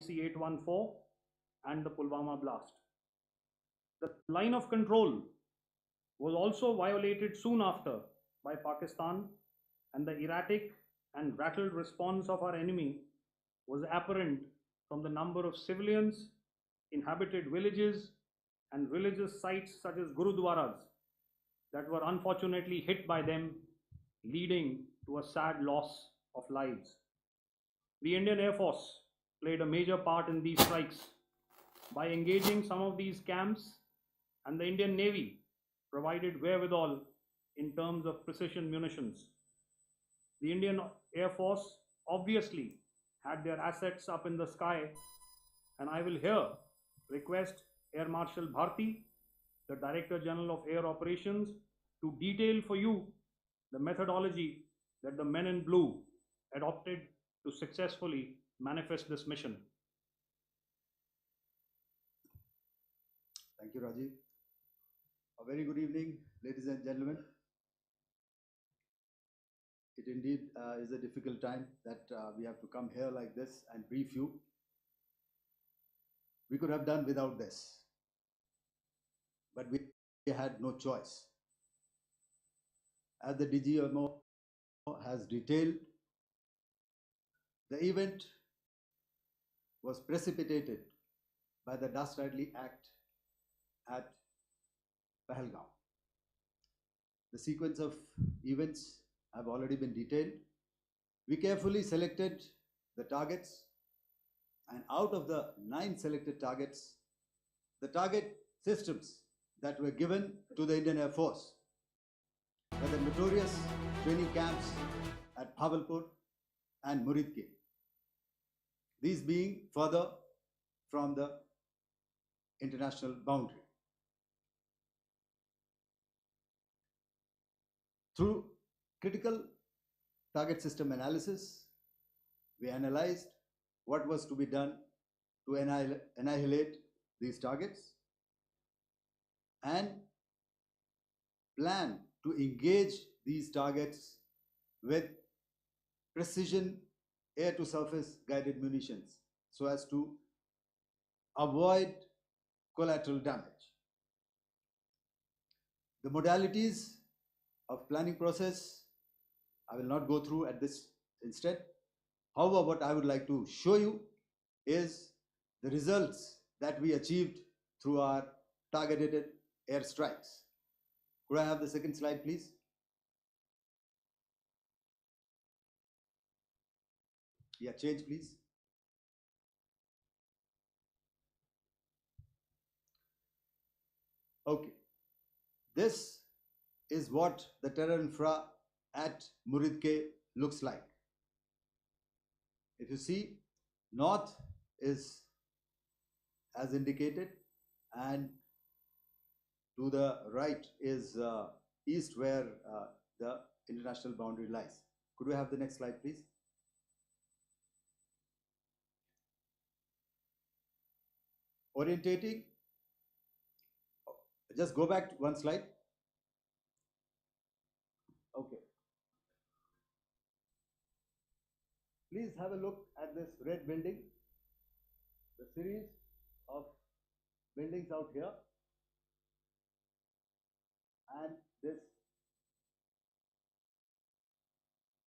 IC-814 and the Pulwama blast. The line of control was also violated soon after by Pakistan, and the erratic and rattled response of our enemy was apparent from the number of civilians, inhabited villages, and religious sites such as Gurudwaras that were unfortunately hit by them, leading to a sad loss of lives. The Indian Air Force played a major part in these strikes by engaging some of these camps, and the Indian Navy provided wherewithal in terms of precision munitions. The Indian Air Force obviously had their assets up in the sky, and I will here request Air Marshal Bharti, the Director General of Air Operations, to detail for you the methodology that the men in blue adopted to successfully manifest this mission. Thank you, Rajiv. A very good evening, ladies and gentlemen. It indeed is a difficult time that we have to come here like this and brief you. We could have done without this, but we had no choice. As the DGMO has detailed, the event was precipitated by the Dastardly Act at Pahalgam. The sequence of events have already been detailed. We carefully selected the targets, and out of the 9 selected targets, the target systems that were given to the Indian Air Force were the notorious training camps at Bhavalpur and Muridke, these being further from the international boundary. Through critical target system analysis, we analyzed what was to be done to annihilate these targets and plan to engage these targets with precision air-to-surface guided munitions so as to avoid collateral damage. The modalities of planning process I will not go through at this instant. However, what I would like to show you is the results that we achieved through our targeted airstrikes. Could I have the second slide, please? Yeah, change, please. Okay. This is what the terror infra at Muridke looks like. If you see, north is as indicated, and to the right is east, where the international boundary lies. Could we have the next slide, please? Orientating. Just go back to one slide. Okay. Please have a look at this red building, the series of buildings out here, and this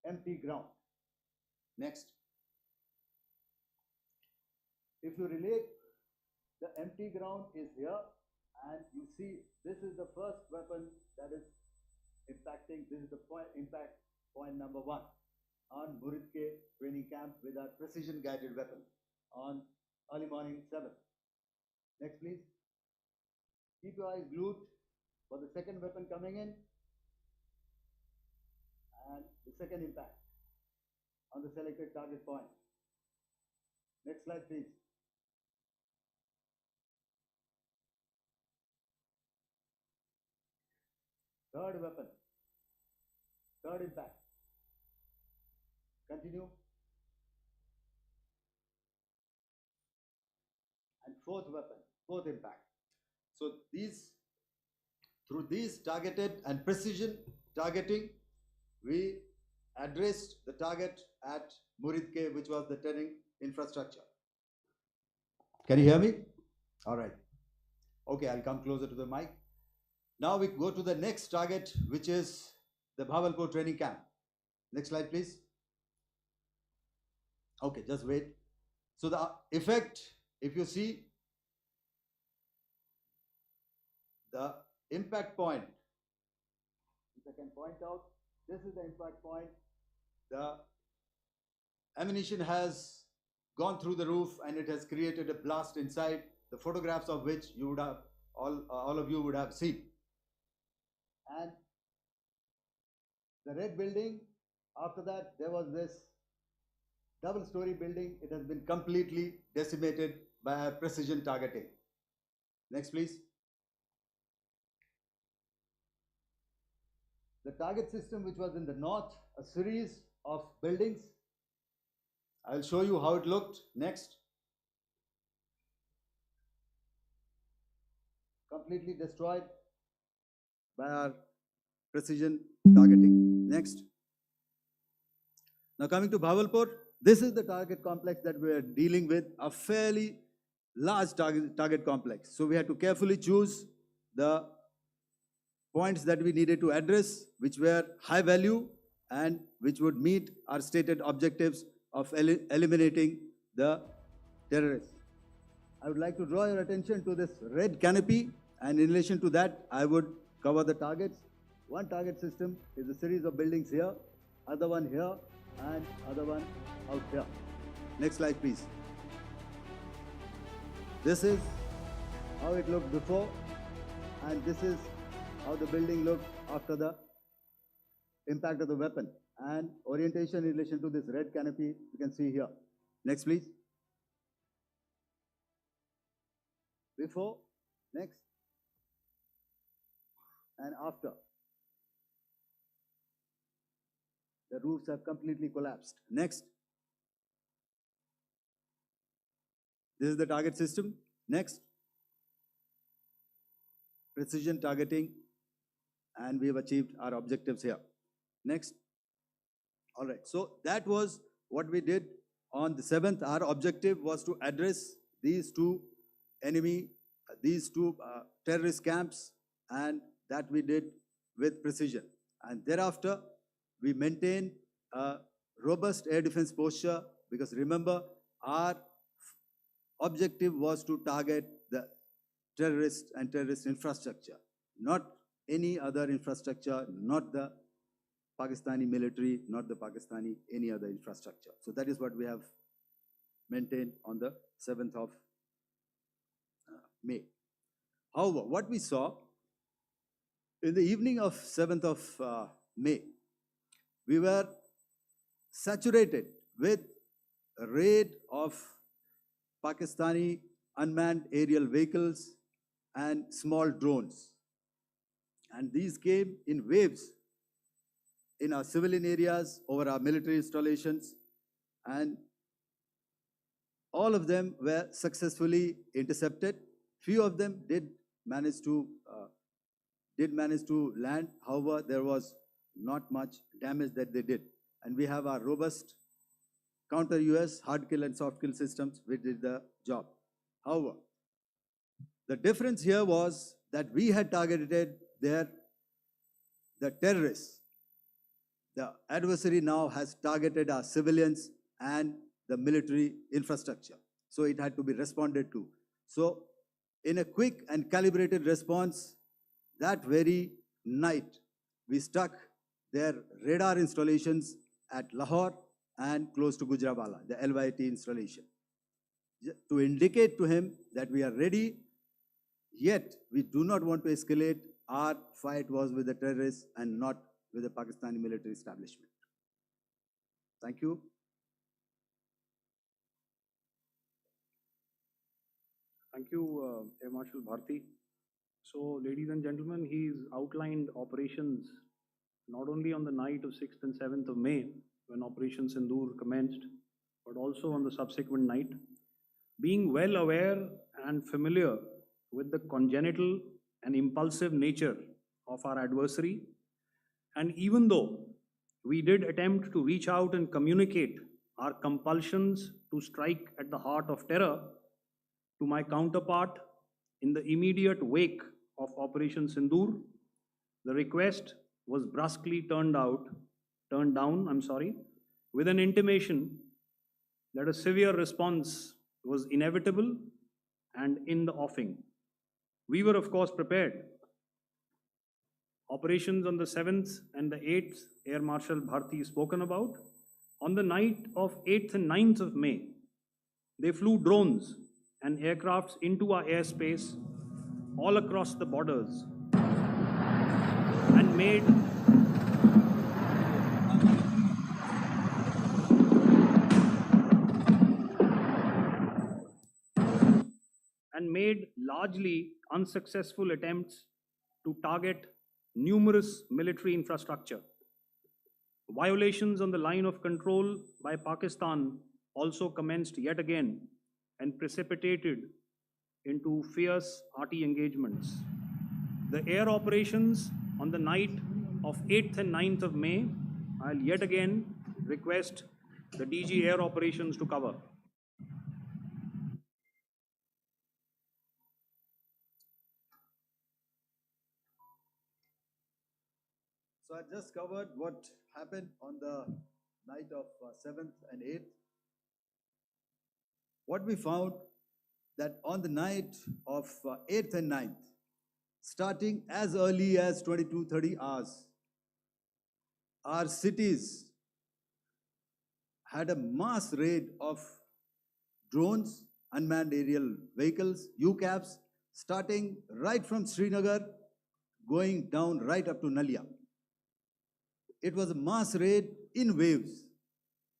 empty ground. Next. If you relate, the empty ground is here, and you see this is the first weapon that is impacting. This is the impact point number 1 on Muridke training camp with our precision guided weapon on early morning 7. Next, please. Keep your eyes glued for the second weapon coming in and the second impact on the selected target point. Next slide, please. Third weapon, third impact. Continue. And fourth weapon, fourth impact. So through these targeted and precision targeting, we addressed the target at Muridke, which was the training infrastructure. Can you hear me? All right. Okay, I'll come closer to the mic. Now we go to the next target, which is the Bhavalpur training camp. Next slide, please. Okay, just wait. So the effect, if you see the impact point, if I can point out, this is the impact point. The ammunition has gone through the roof and it has created a blast inside, the photographs of which you would have, all of you would have seen. And the red building, after that, there was this double-story building. It has been completely decimated by precision targeting. Next, please. The target system, which was in the north, a series of buildings. I'll show you how it looked. Next. Completely destroyed by our precision targeting. Next. Now coming to Bhavalpur, this is the target complex that we are dealing with, a fairly large target complex. So we had to carefully choose the points that we needed to address, which were high value and which would meet our stated objectives of eliminating the terrorists. I would like to draw your attention to this red canopy, and in relation to that, I would cover the targets. One target system is a series of buildings here, other one here, and other one out here. Next slide, please. This is how it looked before, and this is how the building looked after the impact of the weapon. And orientation in relation to this red canopy, you can see here. Next, please. Before, next, and after. The roofs have completely collapsed. Next. This is the target system. Next. Precision targeting, and we have achieved our objectives here. Next. All right, so that was what we did on the 7th. Our objective was to address these two terrorist camps, and that we did with precision. And thereafter, we maintained a robust air defense posture, because remember, our objective was to target the terrorists and terrorist infrastructure, not any other infrastructure, not the Pakistani military, not the Pakistani any other infrastructure. So that is what we have maintained on the 7th of May. However, what we saw in the evening of 7th of May, we were saturated with a raid of Pakistani unmanned aerial vehicles and small drones. And these came in waves in our civilian areas, over our military installations, and all of them were successfully intercepted. Few of them did manage to land. However, there was not much damage that they did. And we have our robust counter-US hard kill and soft kill systems which did the job. However, the difference here was that we had targeted the terrorists. The adversary now has targeted our civilians and the military infrastructure. So it had to be responded to. So in a quick and calibrated response, that very night, we struck their radar installations at Lahore and close to Gujranwala, the LYT installation, to indicate to him that we are ready, yet we do not want to escalate. Our fight was with the terrorists and not with the Pakistani military establishment. Thank you. Thank you, Air Marshal Bharti. So, ladies and gentlemen, he's outlined operations not only on the night of 6th and 7th of May, when Operation Sindoor commenced, but also on the subsequent night. Being well aware and familiar with the congenital and impulsive nature of our adversary, and even though we did attempt to reach out and communicate our compulsions to strike at the heart of terror, To my counterpart in the immediate wake of Operation Sindoor, the request was brusquely turned down, with an intimation that a severe response was inevitable and in the offing. We were, of course, prepared. Operations on the 7th and the 8th, Air Marshal Bharti spoken about. On the night of 8th and 9th of May, they flew drones and aircrafts into our airspace all across the borders and made largely unsuccessful attempts to target numerous military infrastructure. Violations on the line of control by Pakistan also commenced yet again and precipitated into fierce arty engagements. The air operations on the night of 8th and 9th of May, I'll yet again request the DG Air Operations to cover. So I just covered what happened on the night of 7th and 8th. What we found that on the night of 8th and 9th, starting as early as 22:30 hours, our cities had a mass raid of drones, unmanned aerial vehicles, UCAVs, starting right from Srinagar, going down right up to Nalia. It was a mass raid in waves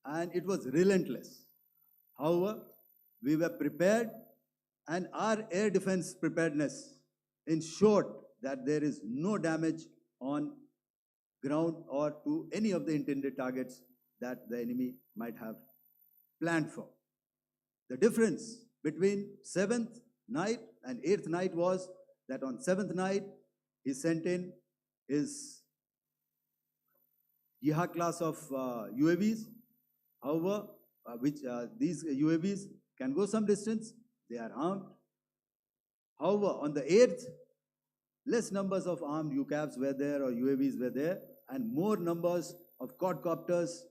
and it was relentless. However, we were prepared and our air defense preparedness ensured that there is no damage on ground or to any of the intended targets that the enemy might have planned for. The difference between 7th night and 8th night was that on 7th night, he sent in his Yeha class of UAVs. However, these UAVs can go some distance, they are armed. However, on the 8th, less numbers of armed UCAVs were there or UAVs were there, and more numbers of quadcopters,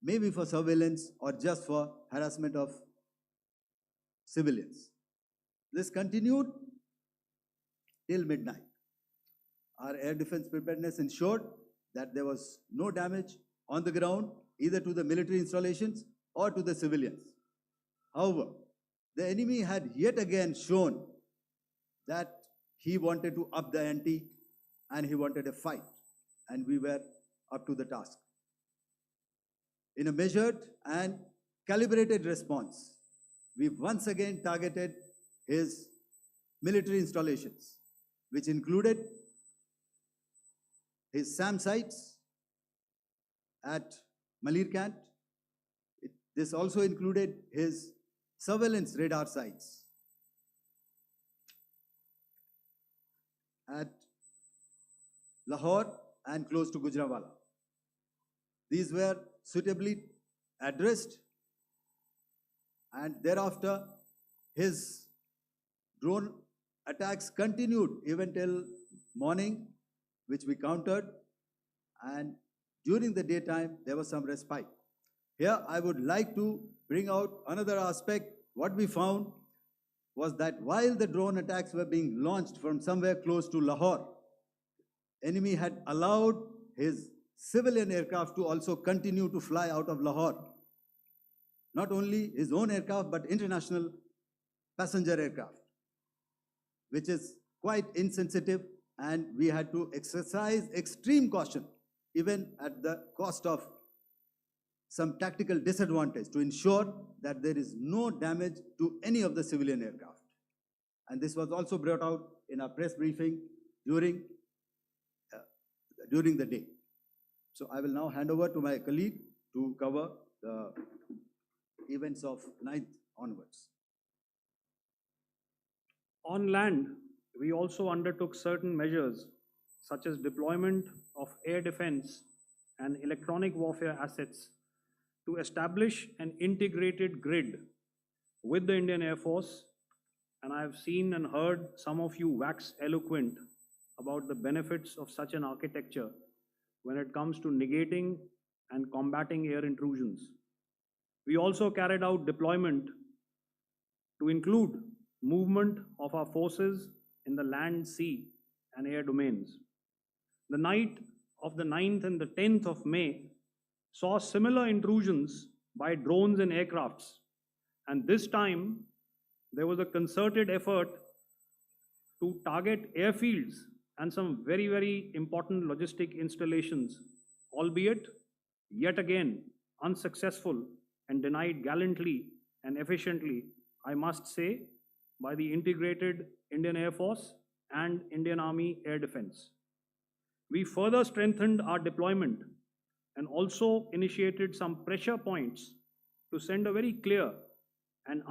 maybe for surveillance or just for harassment of civilians. This continued till midnight. Our air defense preparedness ensured that there was no damage on the ground, either to the military installations or to the civilians. However, the enemy had yet again shown that he wanted to up the ante and he wanted a fight, and we were up to the task. In a measured and calibrated response, we once again targeted his military installations, which included his SAM sites at Malirkant. This also included his surveillance radar sites at Lahore and close to Gujranwala. These were suitably addressed, and thereafter his drone attacks continued even till morning, which we countered, and during the daytime there was some respite. Here I would like to bring out another aspect. What we found was that while the drone attacks were being launched from somewhere close to Lahore, enemy had allowed his civilian aircraft to also continue to fly out of Lahore. Not only his own aircraft, but international passenger aircraft, which is quite insensitive, and we had to exercise extreme caution, even at the cost of some tactical disadvantage, to ensure that there is no damage to any of the civilian aircraft. And this was also brought out in our press briefing during the day. So I will now hand over to my colleague to cover the events of 9th onwards. On land, we also undertook certain measures such as deployment of air defense and electronic warfare assets to establish an integrated grid with the Indian Air Force and I have seen and heard some of you wax eloquent about the benefits of such an architecture when it comes to negating and combating air intrusions. We also carried out deployment to include movement of our forces in the land, sea, and air domains. The night of the 9th and the 10th of May saw similar intrusions by drones and aircrafts, and this time there was a concerted effort to target airfields and some very, very important logistic installations, albeit yet again unsuccessful and denied gallantly and efficiently, I must say, by the integrated Indian Air Force and Indian Army Air Defense. We further strengthened our deployment and also initiated some pressure points to send a very clear and